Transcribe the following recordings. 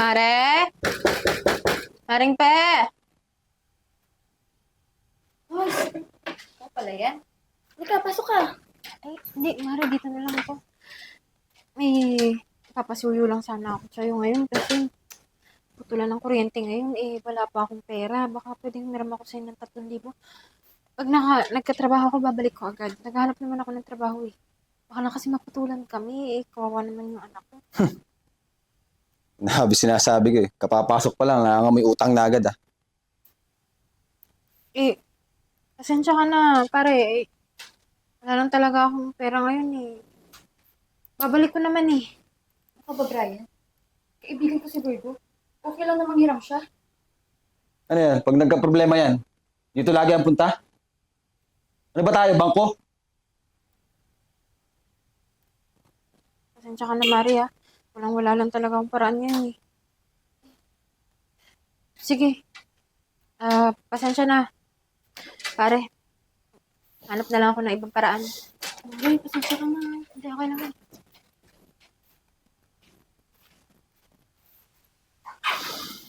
Mare? Maring pe! Hoy, ikaw pala yan. Halika, pasok ka. Ay, hindi, Mare, dito na lang ako. May papasuyo lang sana ako sa'yo ngayon kasi putulan ng kuryente ngayon, wala pa akong pera. Baka pwedeng meron ako sa'yo ng 3,000. Pag nagkatrabaho ako, babalik ko agad. Naghahanap naman ako ng trabaho eh. Baka na kasi maputulan kami kawawa naman yung anak ko. Sinasabi ko eh. Kapapasok pa lang, may utang na agad ah. Pasensya ka na, pare. Wala lang talaga akong pera ngayon eh. Babalik ko naman eh. Ako ba, Brian? Kaibigan ko si Virgo. Okay lang na manghiram siya. Ano yan? Pag nagka-problema yan, dito lagi ang punta? Ano ba tayo, bangko? Pasensya ka na, Mari ha. Walang-wala lang talaga akong paraan ngayon eh. Sige. Pasensya na. Pare, hanap na lang ako ng ibang paraan. Ay, pasensya ka na. Hindi, okay lang.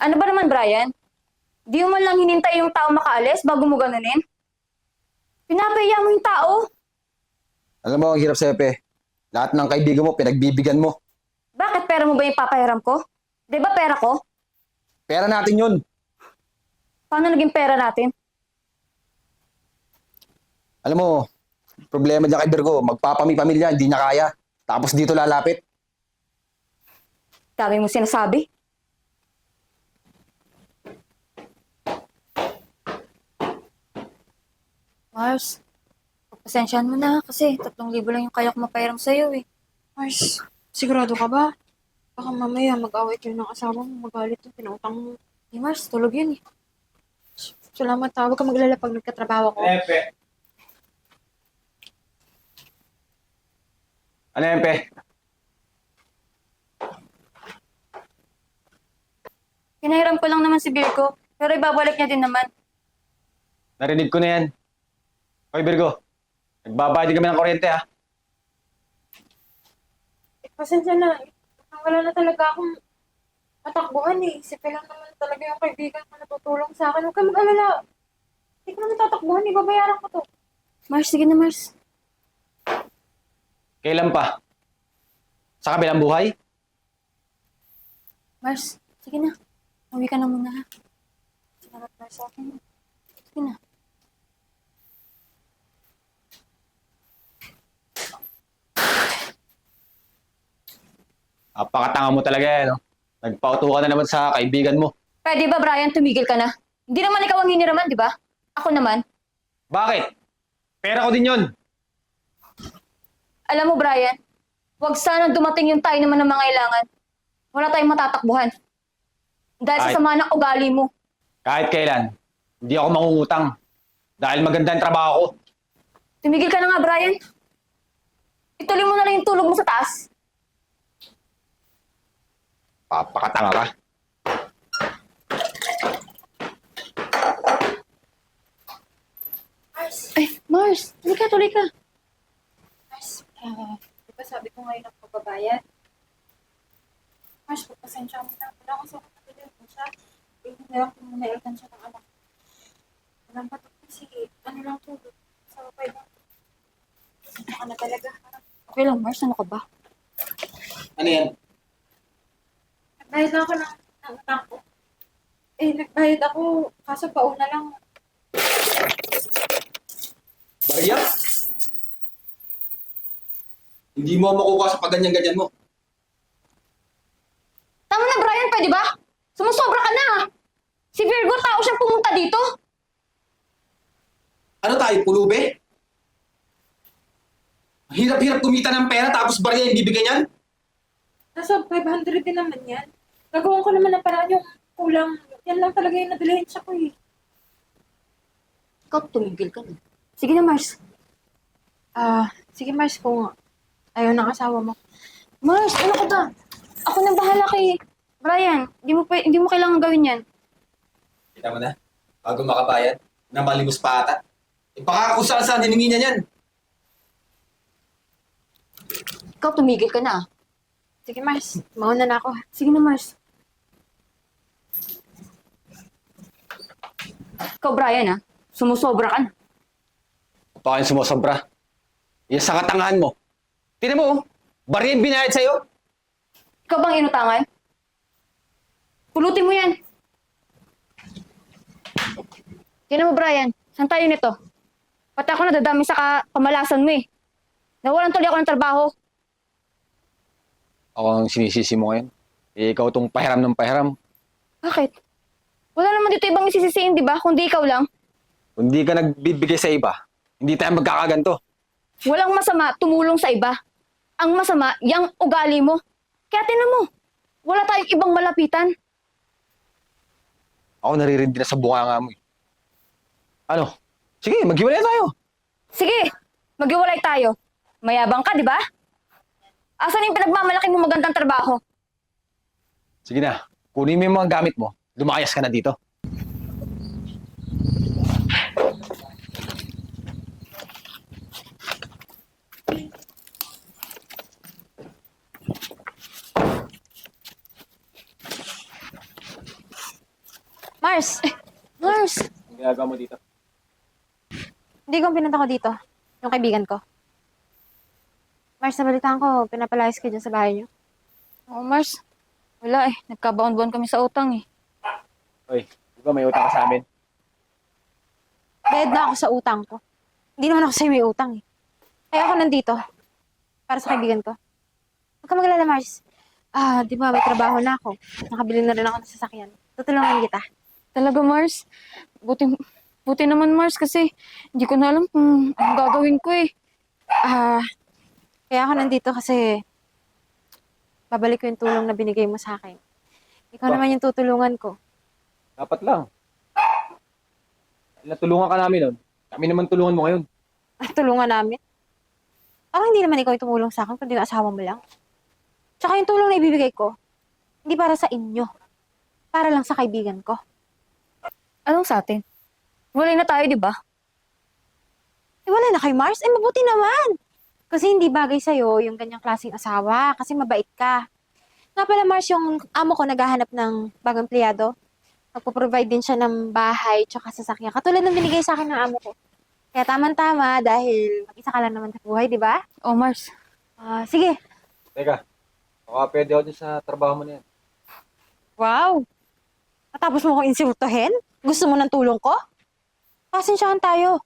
Ano ba naman, Brian? Di mo man lang hinintay yung tao makaalis bago mo ganunin? Pinapahiya mo yung tao. Alam mo, ang hirap sa Epe. Lahat ng kaibigan mo, pinagbibigyan mo. Bakit pera mo ba yung papahiram ko? Di ba pera ko? Pera natin yun. Paano naging pera natin? Alam mo, problema dyan kay Virgo, magpapamilya, hindi niya kaya. Tapos dito lalapit. Dami mo sinasabi. Mars, pagpasensyahan mo na kasi 3,000 lang yung kaya ko mapahiram sa'yo eh. Mars, sigurado ka ba? Baka mamaya mag-away kayo ng asawa mo, magalit yung pinautang mo. Di Mars, tulog yun eh. Salamat ha. Huwag ka maglala pag nagkatrabaho ko. Epe. Ano yan, Pe? Pinahiram ko lang naman si Virgo, pero ibabalik niya din naman. Narinig ko na yan. Hoy, Virgo. Nagbabayad din kami ng kuryente, ha? Pasensya na. Wala na talaga akong matakbuhan eh. Isipin lang naman talaga yung kaibigan ko na tutulong sa akin. Huwag ka mag-alala. Hindi ko naman tatakbuhan. Ibabayaran ko to. Mars, sige na Mars. Kailan pa? Sa kabilang buhay? Mars, sige na. Uwi ka na muna ha. Salamat Mars sa akin. Sige na. Apakatanga mo talaga yan, no? Nagpauto ka na naman sa kaibigan mo. Pwede ba Brian, tumigil ka na? Hindi naman ikaw ang hiniraman, di ba? Ako naman. Bakit? Pera ko din yun. Alam mo Brian, huwag sana dumating yung tayo naman ng mga kailangan. Wala tayong matatakbuhan. Dahil sa Ay. sama ng ugali mo. Kahit kailan, hindi ako mangungutang. Dahil maganda ang trabaho ko. Tumigil ka na nga Brian. Ituloy mo na lang yung tulog mo sa taas. Papakatanga ka. Ay, Mars, tuloy ka. Mars, di ba sabi ko ngayon ang pagbabayad? Mars, pagpasensya mo na. Wala akong sakit na pinag mo siya. Hiniram ko muna ilkan siya ng anak. Walang patok kasi ano lang tulog. Sa kapay lang. Pasensya ka na talaga. Okay lang Mars, ano ka ba? Ano yan? Nagbayad na ako ng utang ko. Nagbayad ako. Kaso pauna lang. Maria? Hindi mo makukuha sa pagganyan-ganyan mo. Tama na Brian, pwede ba? Sumusobra ka na. Si Virgo, tao siyang pumunta dito. Ano tayo, pulube? Ang hirap-hirap kumita ng pera tapos Maria yung bibigyan yan? Nasa 500 din naman yan. Nagawa ko naman ng paraan yung kulang. Yan lang talaga yung nadalahin siya ko eh. Ikaw, tumigil ka na. Sige na Mars. Sige Mars, kung ayaw ng asawa mo. Mars, ano ka ba? Ako na bahala kay Brian. Hindi mo kailangan gawin yan. Kita mo na, bago makabayad, namalimos pa ata. Baka kung saan hiningi niya yan. Ikaw, tumigil ka na. Sige Mars, mauna na ako. Sige na Mars. Ikaw, Brian, sumusobra ka na. Baka yung sumusobra. Yan sa katangahan mo. Tignan mo, bari yung binayad sa'yo. Ikaw bang inutangan? Pulutin mo yan. Tingnan mo, Brian. Saan tayo nito? Pati ako nadadami sa pamalasan mo eh. Nawalan tuloy ako ng trabaho. Ako ang sinisisi mo ngayon. Eh, ikaw tong pahiram ng pahiram. Bakit? Wala naman dito ibang isisisiin, di ba? Kundi ikaw lang. Kung di ka nagbibigay sa iba, hindi tayo magkakaganto. Walang masama tumulong sa iba. Ang masama, yung ugali mo. Kaya tinan mo, wala tayong ibang malapitan. Ako naririndi na sa bunganga mo. Ano? Sige, maghiwalay tayo. Sige, maghiwalay tayo. Mayabang ka, di ba? Asan yung pinagmamalaki mo magandang trabaho? Sige na, kunin mo yung mga gamit mo. Lumayas ka na dito. Mars! Mars! Ang ginagawa mo dito? Hindi ko pinunta ko dito. Yung kaibigan ko. Mars, nabalitaan ko, pinapalayas ka dyan sa bahay niyo. Oh, Mars. Wala eh. Nagkabaon-baon kami sa utang eh. Oy, di ba may utang ka sa amin? Bayad na ako sa utang ko. Hindi naman ako sa'yo may utang eh. Kaya ako nandito. Para sa kaibigan ko. Huwag ka magalala, Mars. Di ba, may trabaho na ako. Nakabili na rin ako ng sasakyan. Tutulungan kita. Talaga, Mars. Buti naman, Mars, kasi hindi ko na alam kung anong gagawin ko eh. Kaya ako nandito kasi babalik ko yung tulong na binigay mo sa akin. Ikaw naman yung tutulungan ko. Dapat lang. Natulungan ka namin nun. Kami naman tulungan mo ngayon. Tulungan namin. Parang hindi naman ikaw yung tumulong sa akin, kundi yung asawa mo lang. Tsaka yung tulong na ibibigay ko, hindi para sa inyo. Para lang sa kaibigan ko. Anong sa atin? Wala na tayo, di ba? Wala na kay Mars. Mabuti naman. Kasi hindi bagay sa'yo yung ganyang klaseng asawa. Kasi mabait ka. Nga pala, Mars, yung amo ko naghahanap ng bagong empleyado. Magpo-provide din siya ng bahay tsaka sasakyan. Katulad ng binigay sa akin ng amo ko. Kaya tama-tama dahil mag-isa ka lang naman sa buhay, di ba? Oh, Mars. Sige. Teka, baka pwede ako dun sa trabaho mo na yan. Wow. Matapos mo akong insultuhin? Gusto mo ng tulong ko? Pasensyahan tayo.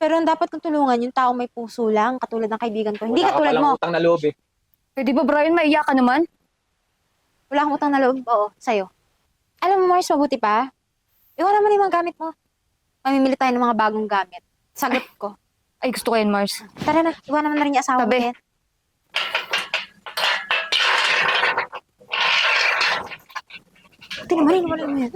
Pero ang dapat kong tulungan, yung taong may puso lang, katulad ng kaibigan ko. Hindi Wala ka katulad palang mo. utang na loob eh. Pwede ba, Brian, maiyak ka naman? Wala akong utang na loob. Oo, sa'yo. Alam mo, Mars, mabuti pa. Iwan naman yung mga gamit mo. Mamimili tayo ng mga bagong gamit. Sagot ko. Ay, gusto ko yan, Mars. Tara na, iwan naman na rin yung asawa mo. Tabi. din. Tingnan mo rin, wala mo yan.